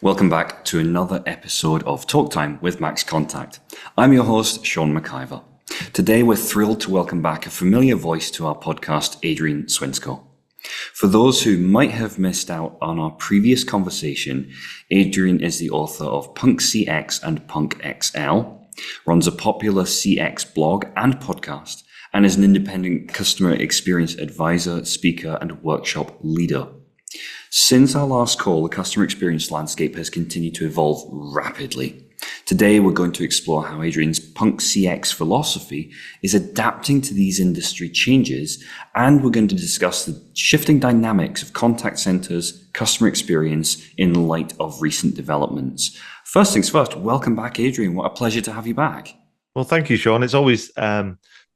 Welcome back to another episode of Talk Time with MaxContact. I'm your host, Sean McIvor. Today we're thrilled to welcome back a familiar voice to our podcast, Adrian Swinscoe. For those who might have missed out on our previous conversation, Adrian is the author of Punk CX and Punk XL, runs a popular CX blog and podcast, and is an independent customer experience advisor, speaker, and workshop leader. Since our last call, the customer experience landscape has continued to evolve rapidly. Today, we're going to explore how Adrian's Punk CX philosophy is adapting to these industry changes, and we're going to discuss the shifting dynamics of contact centers, customer experience in light of recent developments. First things first, welcome back, Adrian. What a pleasure to have you back. Well, thank you, Sean. It's always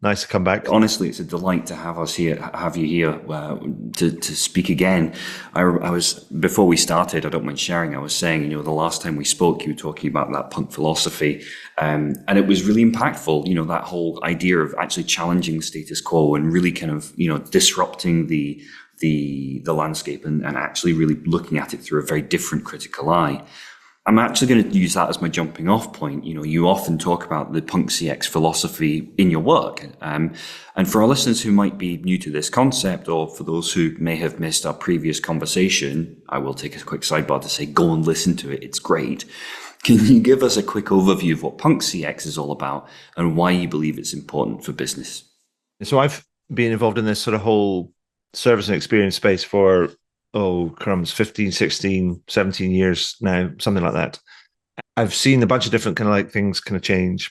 nice to come back. Honestly, it's a delight to have you here to speak again. I was, before we started, I don't mind sharing, I was saying, the last time we spoke, you were talking about that punk philosophy, and it was really impactful, that whole idea of actually challenging the status quo and really kind of, disrupting the landscape and actually really looking at it through a very different critical eye. I'm actually going to use that as my jumping off point. You often talk about the Punk CX philosophy in your work. And for our listeners who might be new to this concept, or for those who may have missed our previous conversation, I will take a quick sidebar to say, go and listen to it. It's great. Can you give us a quick overview of what Punk CX is all about and why you believe it's important for business? So I've been involved in this sort of whole service and experience space for 15, 16, 17 years now, something like that. I've seen a bunch of different things change.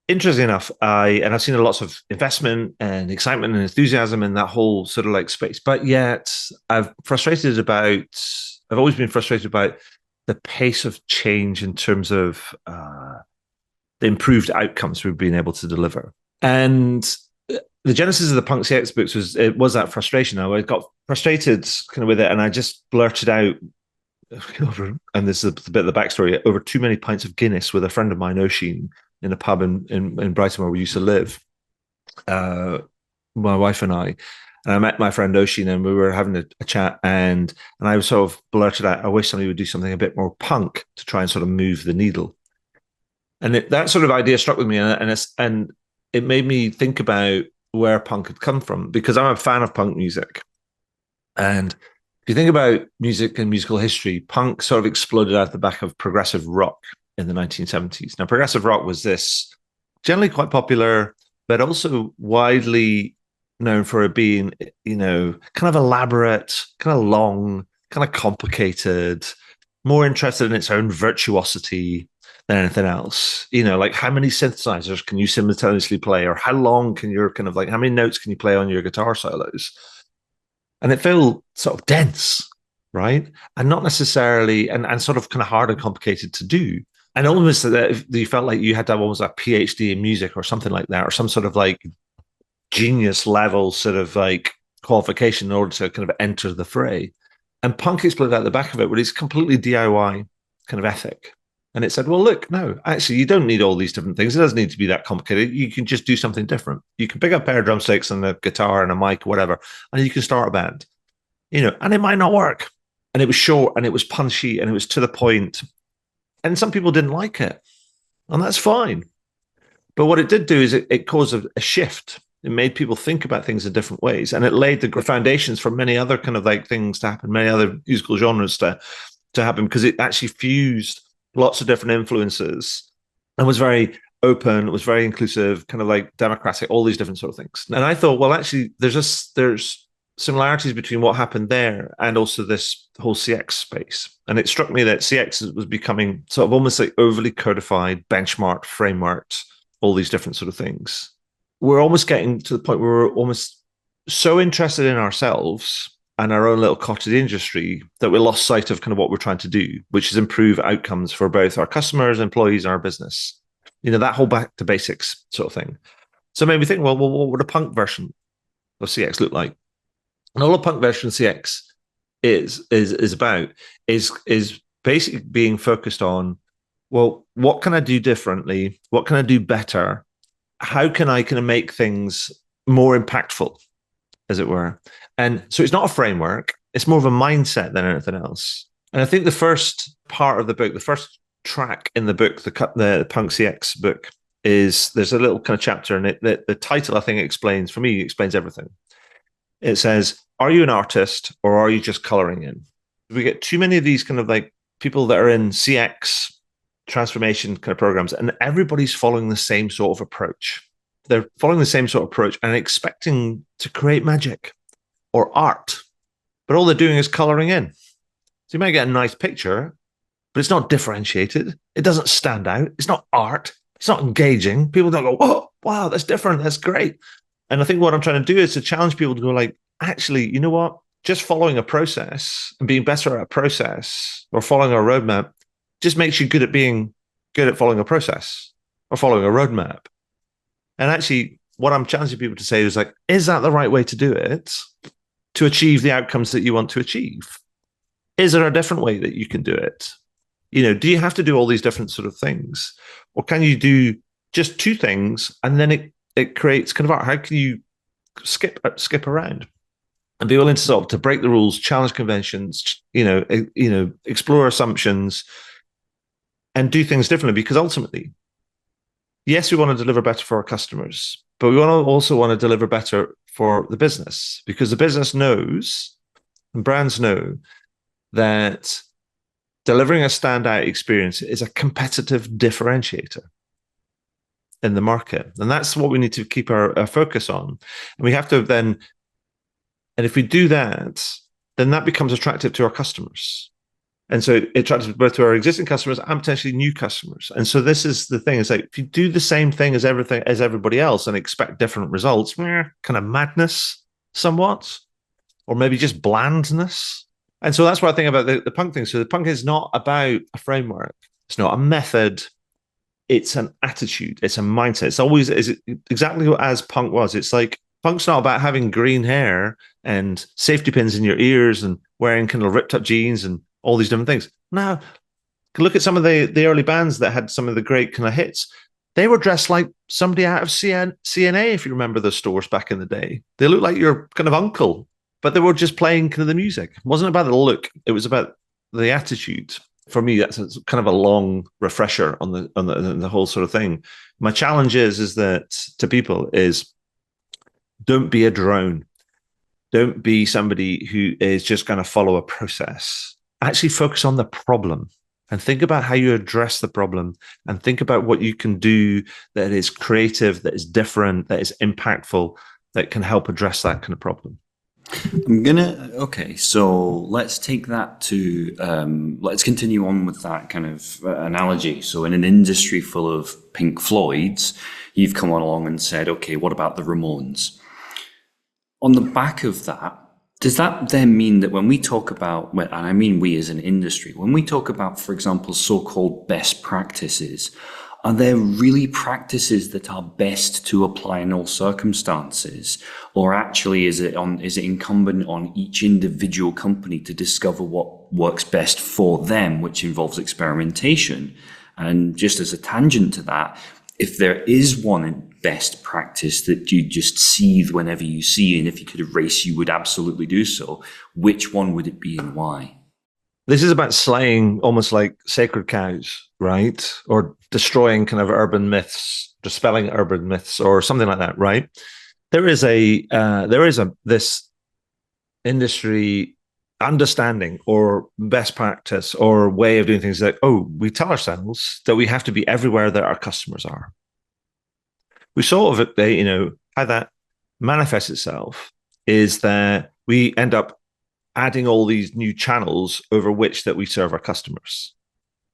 Interestingly enough, I've seen lots of investment and excitement and enthusiasm in that whole sort of space. But yet I've always been frustrated about the pace of change in terms of the improved outcomes we've been able to deliver. And the genesis of the Punk CX books was that frustration. I got frustrated with it, and I just blurted out, and this is a bit of the backstory, over too many pints of Guinness with a friend of mine, Oisin, in a pub in Brighton where we used to live, my wife and I. And I met my friend Oisin, and we were having a chat, and I was sort of blurted out, I wish somebody would do something a bit more punk to try and sort of move the needle. And that sort of idea struck with me, and it made me think about where punk had come from, because I'm a fan of punk music. And if you think about music and musical history, punk sort of exploded out the back of progressive rock in the 1970s. Now, progressive rock was this generally quite popular, but also widely known for it being, kind of elaborate, kind of long, kind of complicated, more interested in its own virtuosity than anything else. Like how many synthesizers can you simultaneously play, or how long can your how many notes can you play on your guitar solos? And it felt sort of dense, right? And not necessarily, and sort of kind of hard and complicated to do. And almost that you felt like you had to have almost a PhD in music or something like that, or some sort of genius level sort of qualification in order to kind of enter the fray. And punk exploded out the back of it with its completely DIY kind of ethic. And it said, well, look, no, actually, you don't need all these different things. It doesn't need to be that complicated. You can just do something different. You can pick up a pair of drumsticks and a guitar and a mic, whatever, and you can start a band, and it might not work. And it was short and it was punchy and it was to the point. And some people didn't like it. And that's fine. But what it did do is it caused a shift. It made people think about things in different ways. And it laid the foundations for many other kind of things to happen, many other musical genres to happen, because it actually fused lots of different influences and was very open, it was very inclusive, kind of democratic, all these different sort of things. And I thought, well, actually, there's similarities between what happened there and also this whole CX space. And it struck me that CX was becoming sort of almost overly codified, benchmarked, frameworked, all these different sort of things. We're almost getting to the point where we're almost so interested in ourselves and our own little cottage industry that we lost sight of kind of what we're trying to do, which is improve outcomes for both our customers, employees, and our business. That whole back to basics sort of thing. So it made me think, well, what would a punk version of CX look like? And all a punk version of CX is about is basically being focused on, well, what can I do differently? What can I do better? How can I kind of make things more impactful, as it were? And so it's not a framework. It's more of a mindset than anything else. And I think the first part of the book, the first track in the book, the Punk CX book, is there's a little kind of chapter in it that the title, I think, explains everything. It says, are you an artist or are you just coloring in? We get too many of these kind of like people that are in CX transformation kind of programs, and everybody's following the same sort of approach. They're following the same sort of approach and expecting to create magic or art, but all they're doing is coloring in. So you might get a nice picture, but it's not differentiated. It doesn't stand out. It's not art. It's not engaging. People don't go, oh, wow, that's different. That's great. And I think what I'm trying to do is to challenge people to go like, actually, you know what? Just following a process and being better at a process or following a roadmap just makes you good at following a process or following a roadmap. And actually, what I'm challenging people to say is like, is that the right way to do it to achieve the outcomes that you want to achieve? Is there a different way that you can do it? You know, do you have to do all these different sort of things? Or can you do just two things and then it creates kind of art? How can you skip around and be willing to sort of to break the rules, challenge conventions, explore assumptions and do things differently? Because ultimately, yes, we want to deliver better for our customers, but we also want to deliver better for the business, because the business knows and brands know that delivering a standout experience is a competitive differentiator in the market. And that's what we need to keep our focus on. And we have to then, and if we do that, then that becomes attractive to our customers. And so it attracts both to our existing customers and potentially new customers. And so this is the thing, is like, if you do the same thing as everybody else and expect different results, kind of madness somewhat, or maybe just blandness. And so that's what I think about the punk thing. So the punk is not about a framework. It's not a method. It's an attitude. It's a mindset. It's always exactly as punk was. It's like, punk's not about having green hair and safety pins in your ears and wearing kind of ripped up jeans and all these different things. Now, look at some of the early bands that had some of the great kind of hits. They were dressed like somebody out of CNA, if you remember the stores back in the day. They looked like your kind of uncle, but they were just playing kind of the music. It wasn't about the look. It was about the attitude. For me, that's kind of a long refresher on the whole sort of thing. My challenge is that to people is, don't be a drone. Don't be somebody who is just going to follow a process. Actually focus on the problem and think about how you address the problem and think about what you can do that is creative, that is different, that is impactful, that can help address that kind of problem. Okay, so let's take that to, let's continue on with that kind of analogy. So in an industry full of Pink Floyds, you've come along and said, okay, what about the Ramones? On the back of that, does that then mean that when we talk about, and I mean we as an industry, when we talk about, for example, so-called best practices, are there really practices that are best to apply in all circumstances? Or actually is it incumbent on each individual company to discover what works best for them, which involves experimentation? And just as a tangent to that, if there is one best practice that you just seethe whenever you see, and if you could erase, you would absolutely do so, which one would it be and why? This is about slaying almost like sacred cows, right? Or destroying kind of urban myths, dispelling urban myths, or something like that, right? There is this industry understanding or best practice or way of doing things that, we tell ourselves that we have to be everywhere that our customers are. We sort of, how that manifests itself is that we end up adding all these new channels over which that we serve our customers.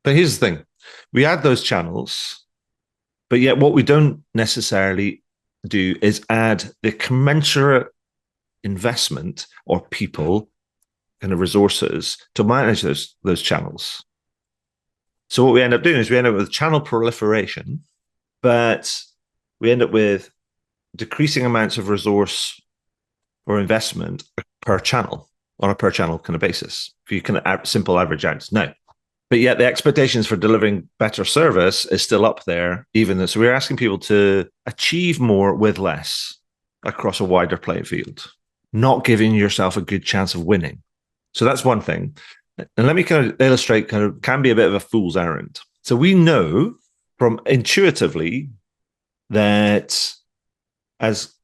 But here's the thing. We add those channels, but yet what we don't necessarily do is add the commensurate investment or people kind of resources to manage those channels. So what we end up doing is we end up with channel proliferation, but we end up with decreasing amounts of resource or investment per channel on a per channel kind of basis. If you can simple average out now. But yet the expectations for delivering better service is still up there, even though. So we're asking people to achieve more with less across a wider playing field, not giving yourself a good chance of winning. So that's one thing. And let me kind of illustrate can be a bit of a fool's errand. So we know from intuitively that as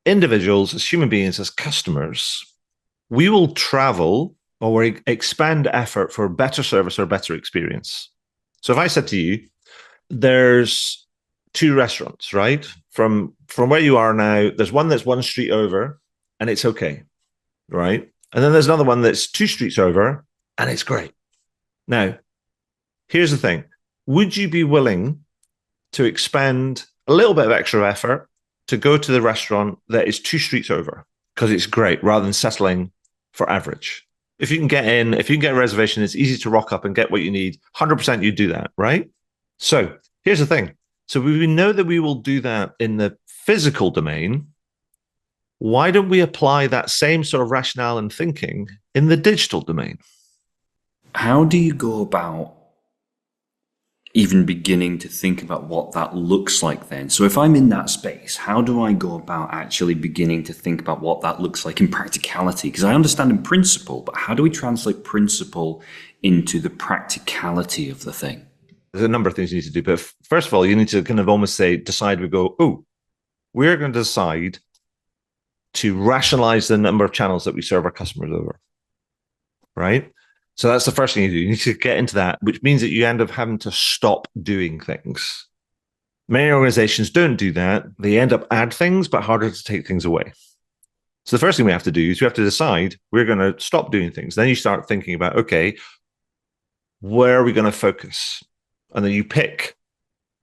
individuals, as human beings, as customers, we will travel or expend effort for better service or better experience. So if I said to you, there's two restaurants, right? From where you are now, there's one that's one street over and it's okay, right? And then there's another one that's two streets over and it's great. Now, here's the thing. Would you be willing to expend a little bit of extra effort to go to the restaurant that is two streets over because it's great rather than settling for average? If you can get in, if you can get a reservation, it's easy to rock up and get what you need. 100% you do that, right? So here's the thing. So we know that we will do that in the physical domain. Why don't we apply that same sort of rationale and thinking in the digital domain? How do you go about even beginning to think about what that looks like then? So if I'm in that space, how do I go about actually beginning to think about what that looks like in practicality? Because I understand in principle, but how do we translate principle into the practicality of the thing? There's a number of things you need to do. But first of all, you need to kind of almost decide, we're going to decide to rationalize the number of channels that we serve our customers over, right? So that's the first thing you do. You need to get into that, which means that you end up having to stop doing things. Many organizations don't do that. They end up add things, but harder to take things away. So the first thing we have to do is we have to decide we're going to stop doing things. Then you start thinking about, okay, where are we going to focus? And then you pick,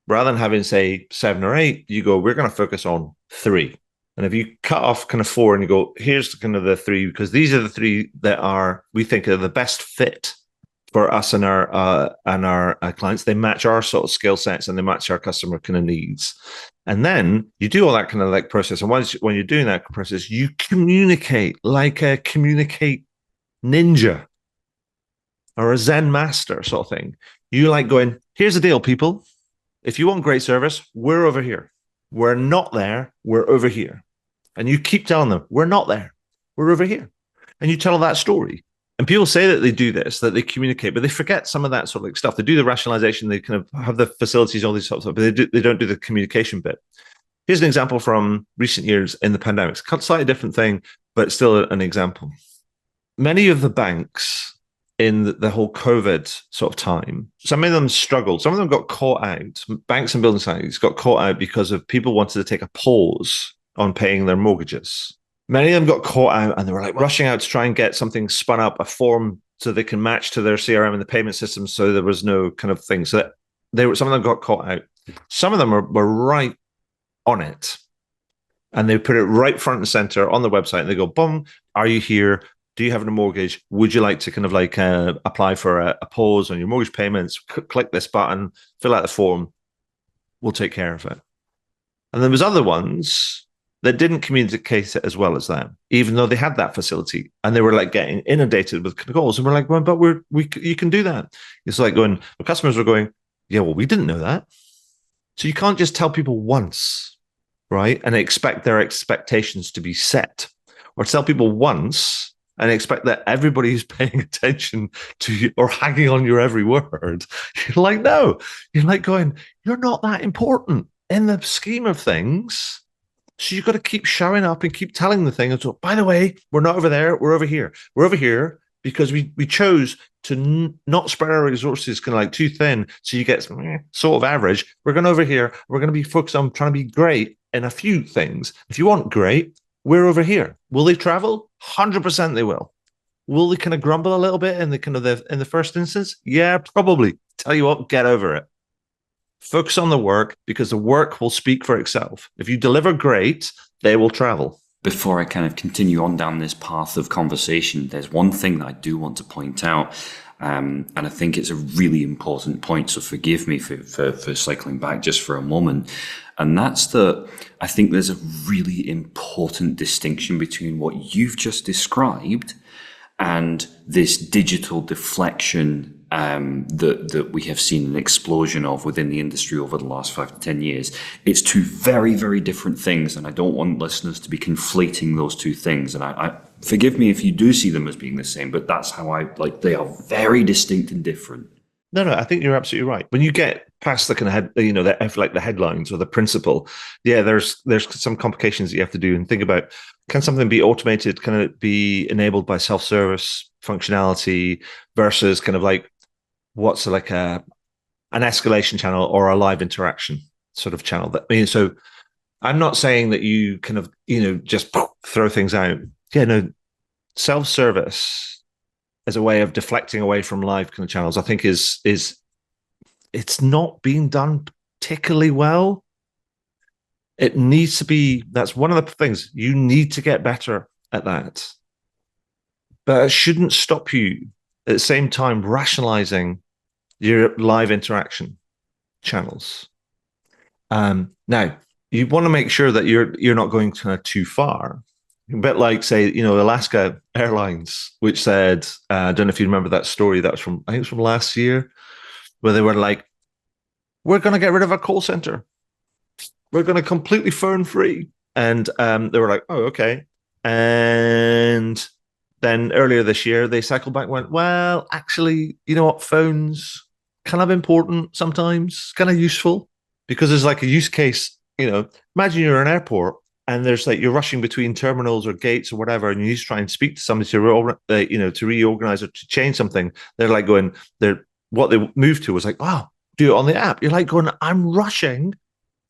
rather than having, say, 7 or 8, you go, we're going to focus on 3. And if you cut off kind of 4 and you go, here's kind of the 3, because these are the 3 that we think are the best fit for us and our clients. They match our sort of skill sets and they match our customer kind of needs. And then you do all that kind of like process. And when you're doing that process, you communicate like a communicate ninja or a Zen master sort of thing. You like going, here's the deal, people. If you want great service, we're over here. We're not there. We're over here. And you keep telling them, we're not there. We're over here. And you tell that story. And people say that they do this, that they communicate, but they forget some of that sort of like stuff. They do the rationalization. They kind of have the facilities, all these sorts of stuff, but they don't do the communication bit. Here's an example from recent years in the pandemic. It's a slightly different thing, but still an example. Many of the banks in the whole COVID sort of time, some of them struggled. Some of them got caught out. Banks and building societies got caught out because of people wanted to take a pause on paying their mortgages. Many of them got caught out and they were like rushing out to try and get something spun up, a form so they can match to their CRM and the payment system. So there was no kind of thing. So some of them got caught out. Some of them were right on it. And they put it right front and center on the website and they go, boom, are you here? Do you have a mortgage? Would you like to kind of like apply for a pause on your mortgage payments? Click this button, fill out the form. We'll take care of it. And there was other ones that didn't communicate it as well as that, even though they had that facility and they were like getting inundated with calls. And we're like, well, but you can do that. It's like going, the customers were going, yeah, well, we didn't know that. So you can't just tell people once, right? And expect their expectations to be set, or tell people once and expect that everybody's paying attention to you or hanging on your every word. You're like, no, you're like going, you're not that important in the scheme of things. So you've got to keep showing up and keep telling the thing. And so, by the way, we're not over there. We're over here. We're over here because we chose to not spread our resources kind of like too thin. So you get sort of average. We're going over here. We're going to be focused on trying to be great in a few things. If you want great, we're over here. Will they travel? 100% they will. Will they kind of grumble a little bit in the first instance? Yeah, probably. Tell you what, get over it. Focus on the work because the work will speak for itself. If you deliver great, they will travel. Before I kind of continue on down this path of conversation, there's one thing that I do want to point out, and I think it's a really important point, so forgive me for cycling back just for a moment. And that's that I think there's a really important distinction between what you've just described and this digital deflection that we have seen an explosion of within the industry over the last 5 to 10 years. It's two very, very different things, and I don't want listeners to be conflating those two things. And I forgive me if you do see them as being the same, but that's how they are very distinct and different. No, I think you're absolutely right. When you get past the kind of the headlines or the principle, there's some complications that you have to do and think about. Can something be automated? Can it be enabled by self-service functionality versus kind of like what's like an escalation channel or a live interaction sort of channel? So I'm not saying that you kind of just throw things out. Self-service as a way of deflecting away from live kind of channels, I think is it's not being done particularly well. It needs to be. That's one of the things you need to get better at that. But it shouldn't stop you at the same time rationalizing your live interaction channels. Now, you want to make sure that you're not going too far. A bit like, say, Alaska Airlines, which said, I don't know if you remember that story. That was I think it was from last year, where they were like, we're going to get rid of our call center. We're going to completely phone free. And they were like, oh, okay. And then earlier this year, they cycled back and went, well, actually, you know what? Phones kind of important sometimes, kind of useful, because there's like a use case. Imagine you're in an airport and there's like you're rushing between terminals or gates or whatever, and you need to try and speak to somebody to reorganize or to change something. They're like going, what they moved to was like, wow, do it on the app. You're like going, I'm rushing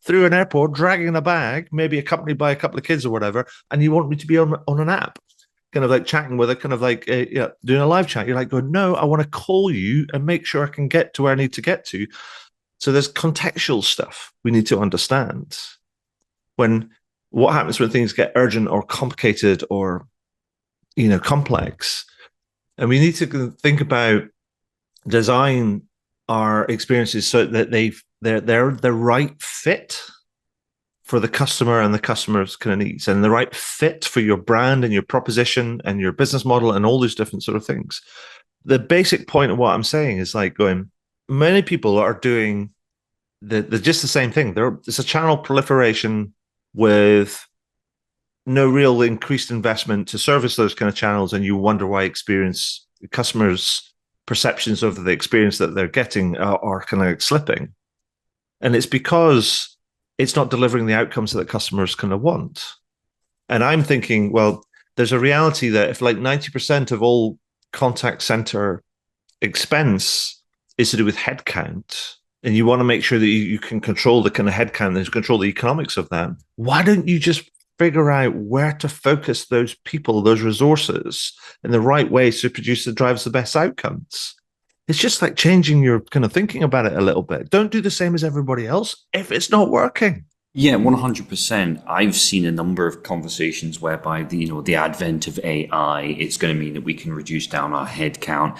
through an airport, dragging a bag, maybe accompanied by a couple of kids or whatever, and you want me to be on an app, kind of like chatting with it, kind of like doing a live chat. You're like going, no, I want to call you and make sure I can get to where I need to get to. So there's contextual stuff we need to understand. What happens when things get urgent or complicated or complex, and we need to think about design our experiences so that they're the right fit for the customer and the customer's kind of needs, and the right fit for your brand and your proposition and your business model and all these different sort of things. The basic point of what I'm saying is like going, many people are doing just the same thing. There's a channel proliferation with no real increased investment to service those kind of channels, and you wonder why customers' perceptions of the experience that they're getting are kind of slipping. And it's because it's not delivering the outcomes that customers kind of want. And I'm thinking, well, there's a reality that if like 90% of all contact center expense is to do with headcount, and you want to make sure that you can control the kind of headcount and control the economics of that, why don't you just figure out where to focus those people, those resources in the right ways to produce the drives the best outcomes? It's just like changing your kind of thinking about it a little bit. Don't do the same as everybody else if it's not working. Yeah, 100%. I've seen a number of conversations whereby the advent of AI, it's going to mean that we can reduce down our head count.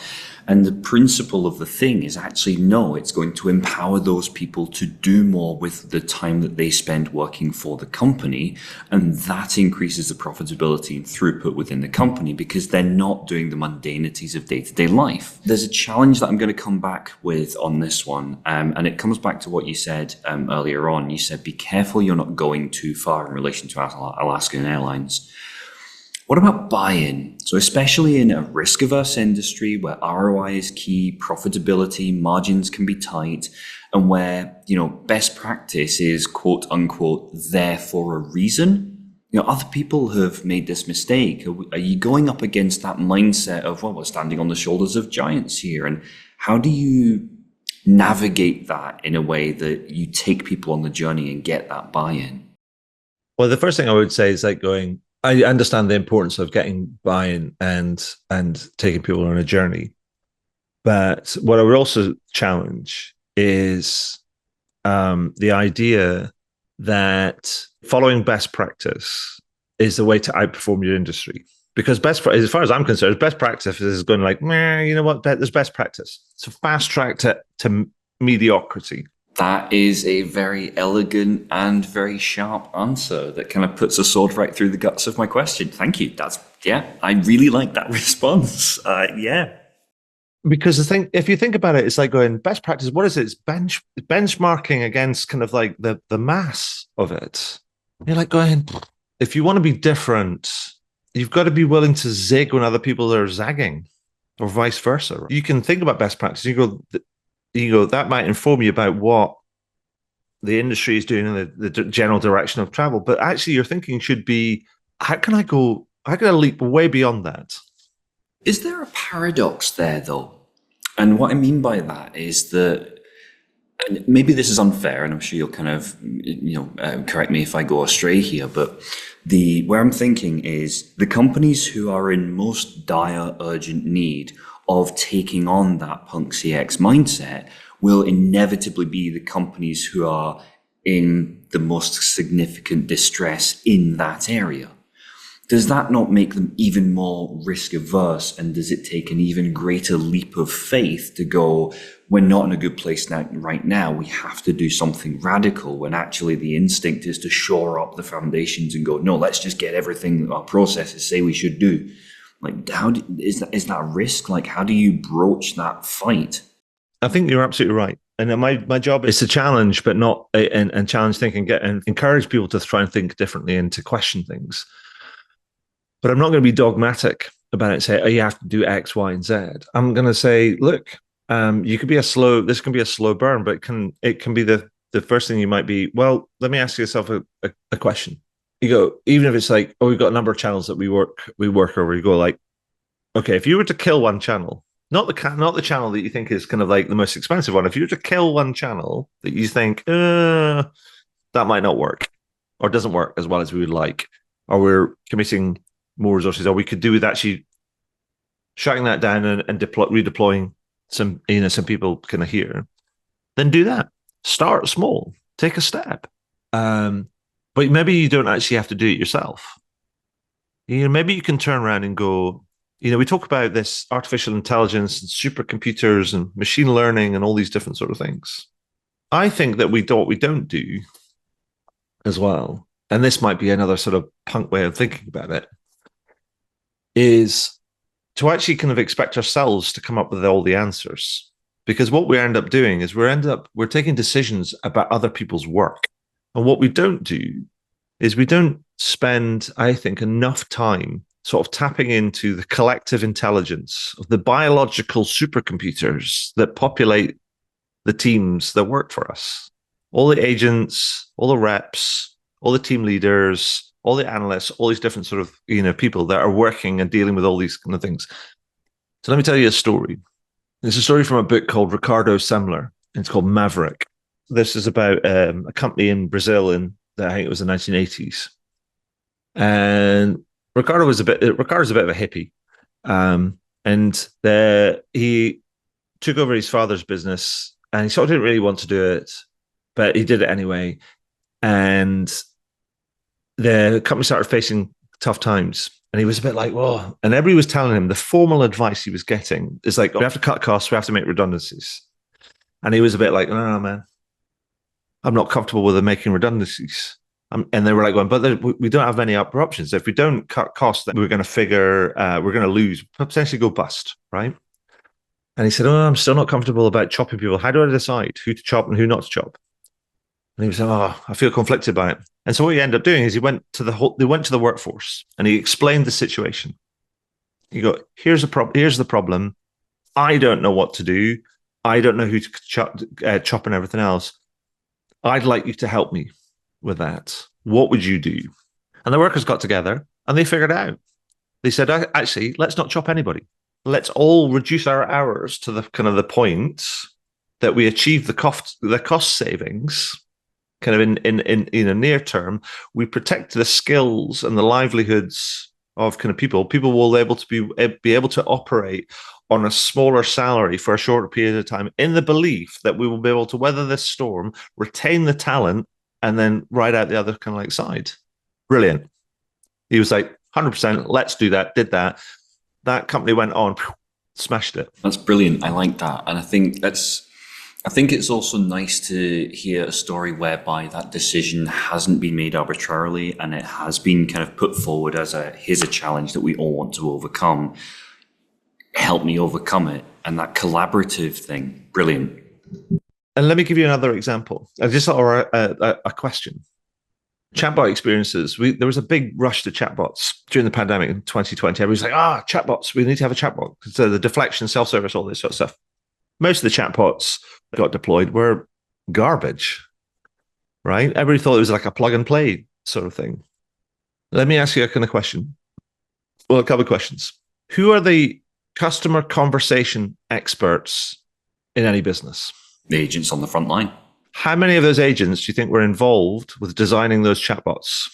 And the principle of the thing is actually, no, it's going to empower those people to do more with the time that they spend working for the company. And that increases the profitability and throughput within the company because they're not doing the mundanities of day-to-day life. There's a challenge that I'm going to come back with on this one. And it comes back to what you said earlier on. You said, be careful you're not going too far in relation to Alaskan Airlines. What about buy-in? So especially in a risk-averse industry where ROI is key, profitability, margins can be tight, and where, best practice is quote unquote there for a reason. Other people have made this mistake. Are you going up against that mindset of, well, we're standing on the shoulders of giants here? And how do you navigate that in a way that you take people on the journey and get that buy-in? Well, the first thing I would say is like going, I understand the importance of getting buy-in and taking people on a journey. But what I would also challenge is the idea that following best practice is the way to outperform your industry. Because as far as I'm concerned, best practice is going like, you know what, there's best practice. It's a fast track to mediocrity. That is a very elegant and very sharp answer that kind of puts a sword right through the guts of my question. Thank you. That's Yeah, I really like that response. Yeah. Because the thing, if you think about it, it's like going best practice. What is it? It's benchmarking against kind of like the mass of it. You're like going, if you want to be different, you've got to be willing to zig when other people are zagging, or vice versa. You can think about best practice. You go, that might inform you about what the industry is doing and the general direction of travel. But actually, your thinking should be, how can I go? How can I leap way beyond that? Is there a paradox there, though? And what I mean by that is that, and maybe this is unfair, and I'm sure you'll kind of, correct me if I go astray here, but where I'm thinking is the companies who are in most dire, urgent need of taking on that punk CX mindset will inevitably be the companies who are in the most significant distress in that area. Does that not make them even more risk averse? And does it take an even greater leap of faith to go, we're not in a good place right now, we have to do something radical, when actually the instinct is to shore up the foundations and go, no, let's just get everything that our processes say we should do. Like, is that a risk? Like, how do you broach that fight? I think you're absolutely right. And my job is to challenge, but not and challenge thinking, and encourage people to try and think differently and to question things. But I'm not going to be dogmatic about it and say, oh, you have to do X, Y, and Z. I'm going to say, look, this can be a slow burn, but it can be the first thing you might be, well, let me ask yourself a question. You go, even if it's like, oh, we've got a number of channels that we work over, you go like, okay, if you were to kill one channel, not the channel that you think is kind of like the most expensive one, if you were to kill one channel that you think, that might not work, or doesn't work as well as we would like, or we're committing more resources, or we could do with actually shutting that down and redeploying some people kind of here, then do that. Start small, take a step. But maybe you don't actually have to do it yourself. Maybe you can turn around and go, we talk about this artificial intelligence and supercomputers and machine learning and all these different sort of things. I think that what we don't do as well, and this might be another sort of punk way of thinking about it, is to actually kind of expect ourselves to come up with all the answers. Because what we end up doing is we're taking decisions about other people's work. And what we don't do is we don't spend, I think, enough time sort of tapping into the collective intelligence of the biological supercomputers that populate the teams that work for us. All the agents, all the reps, all the team leaders, all the analysts, all these different sort of, people that are working and dealing with all these kind of things. So let me tell you a story. It's a story from a book called Ricardo Semler. It's called Maverick. This is about a company in Brazil I think it was the 1980s. And Ricardo's a bit of a hippie. And he took over his father's business, and he sort of didn't really want to do it, but he did it anyway. And the company started facing tough times, and he was a bit like, whoa. And everybody was telling him the formal advice he was getting is like, we have to cut costs, we have to make redundancies. And he was a bit like, no, man, I'm not comfortable with them making redundancies. And they were like going, but we don't have any other options. If we don't cut costs, then we're going to lose, potentially go bust, right? And he said, oh, I'm still not comfortable about chopping people. How do I decide who to chop and who not to chop? And he was like, oh, I feel conflicted by it. And so what he ended up doing is they went to the workforce, and he explained the situation. You go, here's the problem. I don't know what to do. I don't know who to chop and everything else. I'd like you to help me with that. What would you do? And the workers got together and they figured it out. They said, actually, let's not chop anybody. Let's all reduce our hours to the kind of the point that we achieve the cost savings kind of in a near term. We protect the skills and the livelihoods of kind of people. People will be able to operate on a smaller salary for a shorter period of time, in the belief that we will be able to weather this storm, retain the talent, and then ride out the other kind of like side. Brilliant. He was like, 100%, let's do that, did that. That company went on, smashed it. That's brilliant. I like that. And I think I think it's also nice to hear a story whereby that decision hasn't been made arbitrarily and it has been kind of put forward as here's a challenge that we all want to overcome. Help me overcome it. And that collaborative thing, brilliant. And let me give you another example, or a question. Chatbot experiences. There was a big rush to chatbots during the pandemic in 2020. Everybody's like, chatbots, we need to have a chatbot. So the deflection, self-service, all this sort of stuff. Most of the chatbots that got deployed were garbage, right? Everybody thought it was like a plug and play sort of thing. Let me ask you a kind of question. Well, a couple of questions. Who are the customer conversation experts in any business? The agents on the front line. How many of those agents do you think were involved with designing those chatbots?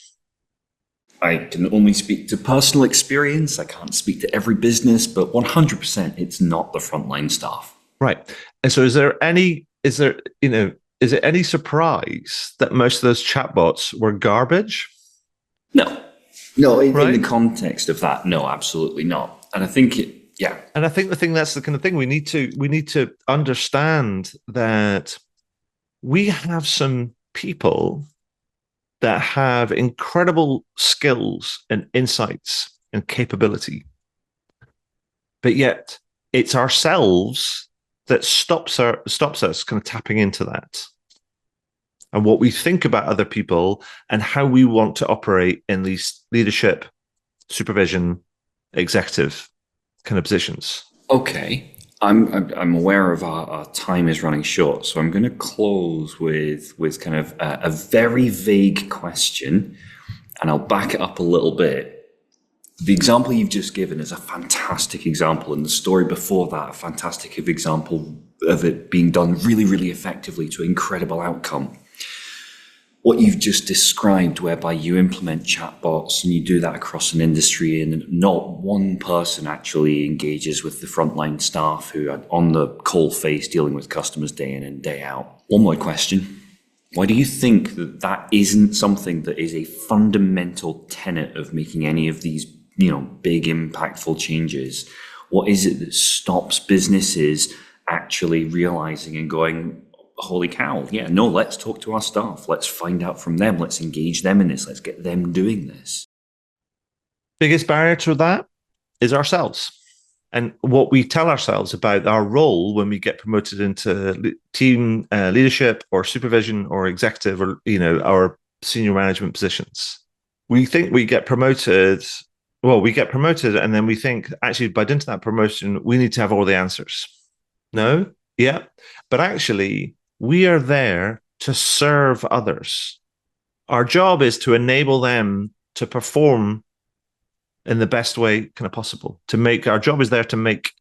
I can only speak to personal experience. I can't speak to every business, but 100% it's not the frontline staff. Right. And so is it any surprise that most of those chatbots were garbage? No, in the context of that, no, absolutely not. And I think And I think that's the kind of thing we need to understand, that we have some people that have incredible skills and insights and capability, but yet it's ourselves that stops us kind of tapping into that, and what we think about other people and how we want to operate in these leadership, supervision, executive kind of positions. Okay. I'm aware of our time is running short, so I'm going to close with kind of a very vague question, and I'll back it up a little bit. The example you've just given is a fantastic example, and the story before that, a fantastic example of it being done really, really effectively to an incredible outcome. What you've just described, whereby you implement chatbots and you do that across an industry and not one person actually engages with the frontline staff who are on the coal face dealing with customers day in and day out. One more question. Why do you think that isn't something that is a fundamental tenet of making any of these, big impactful changes? What is it that stops businesses actually realizing and going, holy cow, let's talk to our staff. Let's find out from them. Let's engage them in this. Let's get them doing this. Biggest barrier to that is ourselves. And what we tell ourselves about our role when we get promoted into team leadership or supervision or executive or, our senior management positions. We think we get promoted. Well, we get promoted and then we think, actually, by dint of that promotion, we need to have all the answers. No? Yeah. But actually, we are there to serve others. Our job is to enable them to perform in the best way kind of possible. Our job is there to make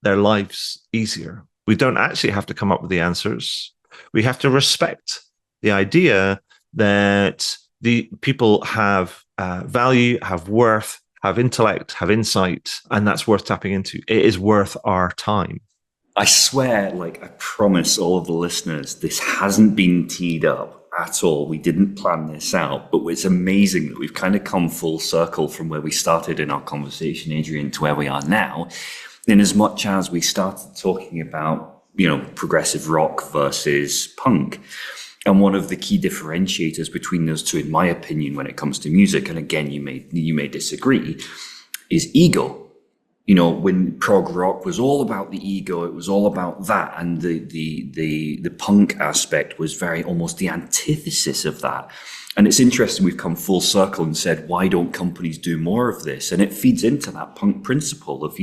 their lives easier. We don't actually have to come up with the answers. We have to respect the idea that the people have value, have worth, have intellect, have insight, and that's worth tapping into. It is worth our time. I swear, I promise all of the listeners, this hasn't been teed up at all. We didn't plan this out, but it's amazing that we've kind of come full circle from where we started in our conversation, Adrian, to where we are now. In as much as we started talking about, progressive rock versus punk. And one of the key differentiators between those two, in my opinion, when it comes to music, and again, you may disagree, is ego. When prog rock was all about the ego, it was all about that. And the punk aspect was very almost the antithesis of that. And it's interesting, we've come full circle and said, why don't companies do more of this? And it feeds into that punk principle of,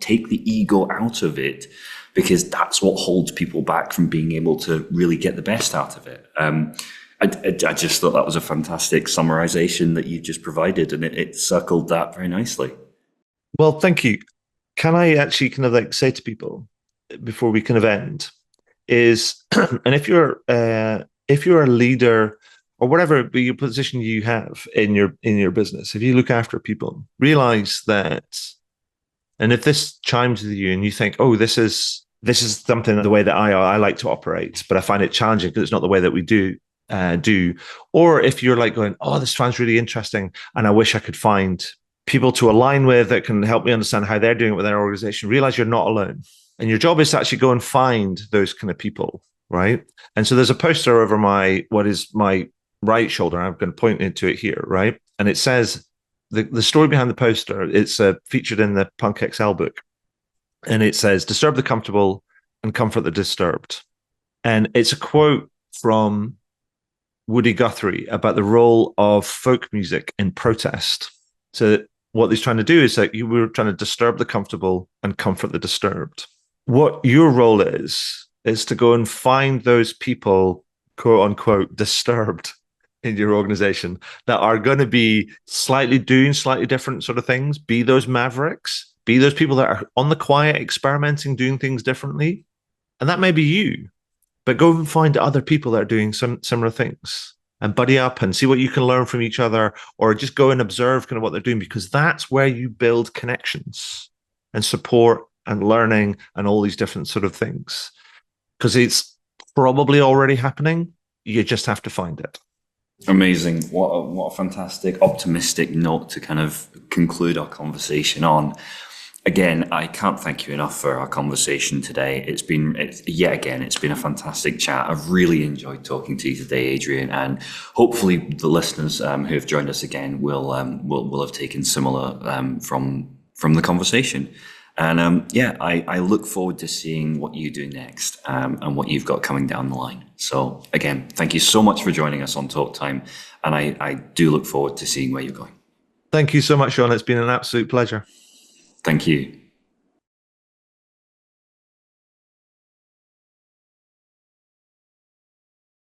take the ego out of it, because that's what holds people back from being able to really get the best out of it. I just thought that was a fantastic summarization that you just provided, and it circled that very nicely. Well, thank you. Can I actually kind of say to people before we kind of end is, and if you're a leader or whatever your position you have in your business, if you look after people, realize that, and if this chimes with you and you think, oh, this is something the way that I like to operate, but I find it challenging because it's not the way that we do. Or if you're going, oh, this sounds really interesting, and I wish I could find people to align with that can help me understand how they're doing it with their organization, realize you're not alone. And your job is to actually go and find those kind of people right? And so there's a poster over what is my right shoulder. I'm going to point into it here, right? And it says the story behind the poster. It's featured in the Punk XL book, and it says, "Disturb the comfortable and comfort the disturbed." And it's a quote from Woody Guthrie about the role of folk music in protest. So what he's trying to do is that you were trying to disturb the comfortable and comfort the disturbed. What your role is to go and find those people, quote unquote, disturbed in your organization that are going to be doing slightly different sort of things. Be those mavericks, be those people that are on the quiet, experimenting, doing things differently. And that may be you, but go and find other people that are doing some similar things and buddy up and see what you can learn from each other, or just go and observe kind of what they're doing, because that's where you build connections and support and learning and all these different sort of things. Because it's probably already happening. You just have to find it. Amazing. What a fantastic, optimistic note to kind of conclude our conversation on. Again, I can't thank you enough for our conversation today. It's been a fantastic chat. I've really enjoyed talking to you today, Adrian, and hopefully the listeners who have joined us again will have taken similar from the conversation. And I look forward to seeing what you do next and what you've got coming down the line. So again, thank you so much for joining us on Talk Time, and I do look forward to seeing where you're going. Thank you so much, Sean. It's been an absolute pleasure. Thank you.